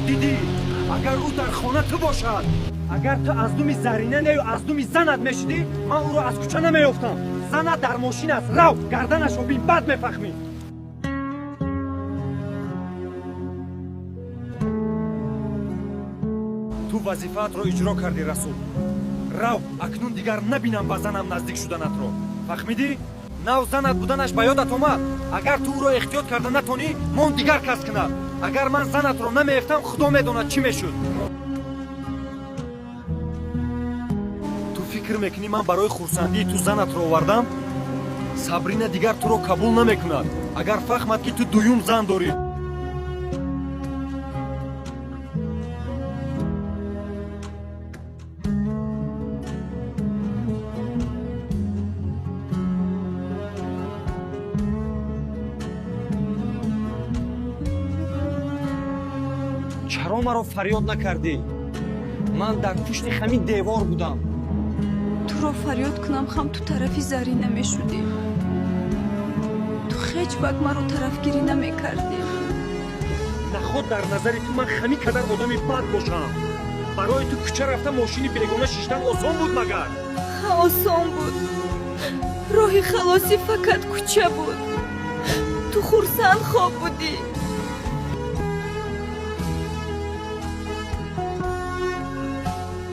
دیدی اگر او در خانه تو باشد اگر تو از دومی زرینه نه از دومی زنت میشدی من او رو از کوچه نمیافتم زنت در ماشین است رو گردنش رو بین بعد میفهمی تو وظیفت رو اجرا کردی رسول رو اکنون دیگر نبینم با زنم نزدیک شدنت رو فهمیدی؟ نو زنت بودنش به یادت اومد اگر تو او رو احتیاط کرده نتونی من دیگر کس کنم اگر من زنت رو نمیفتم خدا میدوند چی میشد تو فکر میکنی من برای خورسندی تو زنت رو آوردم صبرینه دیگر تو رو قبول نمیکند اگر فهمد که تو دویم زن داری چرا مرا فریاد نکردی؟ من در پشت همین دیوار بودم تو رو فریاد کنم خم تو طرفی زری نمیشودی تو هیچ وقت مرا طرفگیری نمیکردی نخود در نظر تو من خمی قدر آدمی بد باشم برای تو کوچه رفته ماشینی بیگانه شیشتن آسان بود مگر؟ آسان بود راه خلاصی فقط کوچه بود تو خورسند خواب بودی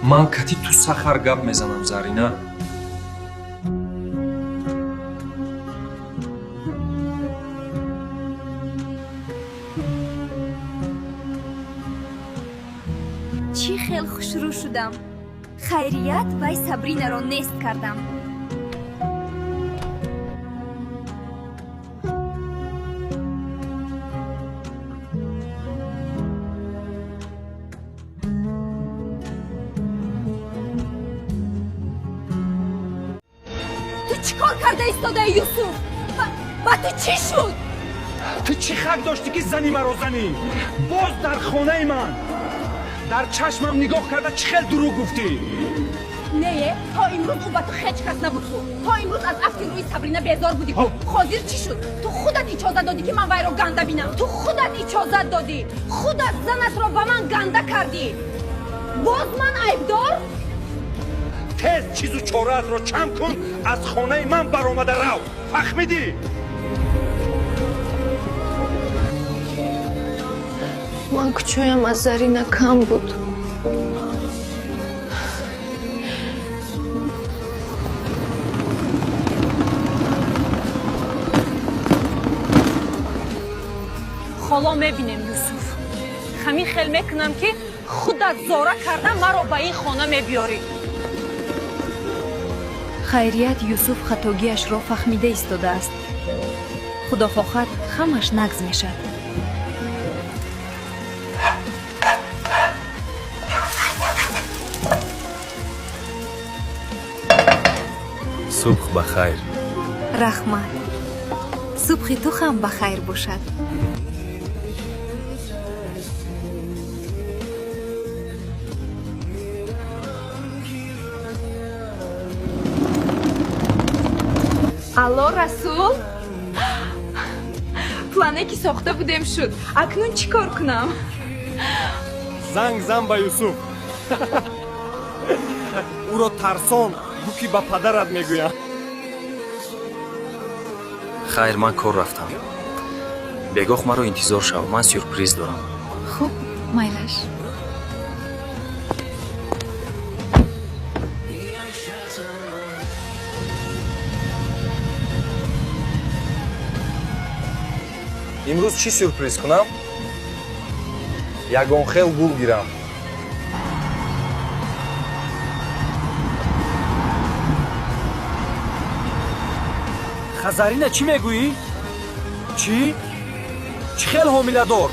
من کتی تو سخر گپ میزنم زرینه چی خیلی خوشرو شدم خیریت وای صبرینه را نیست کردم تو چیکار کرده ایستاده یوسف و تو چی شد تو چی حق داشتی که زنی مرا زنی باز در خانه من در چشمم نگاه کرده چه خیلی دروغ گفتی نه تا امروز او با تو هیچ کس نبود تا امروز از افتی روی صبرینه بیزار بودی خاطر چی شد تو خودت اجازه دادی که من وی را گنده بینم تو خودت اجازه دادی خودت زنت را با من گنده کردی باز من عیبدار تیز چیزو چارت رو چم کن از خانه من برآمده رو فهمیدی من کوچه‌ام از زرینه کم بود حالا میبینم یوسف همین خیل میکنم که خودت زاره کرده مرا به این خانه میبیاری خیریت یوسف خطاگیش را فهمیده ایستاده است خدا خواهد همش نقض میشد صبح بخیر رحمت صبح تو هم بخیر باشد الو رسول плане ки сохта будем шуд акнун чӣ кор кунам زنگ زن به یوسف او را ترسان بو که به پدرت میگویم خیر من کار رفتم بگاه مرا انتظار شو من سورپریز دارم خوب مایلش امروز چی سورپریز کنم ягон хел гул гирам хазарина чӣ мегӯӣ чӣ хел ҳомиладор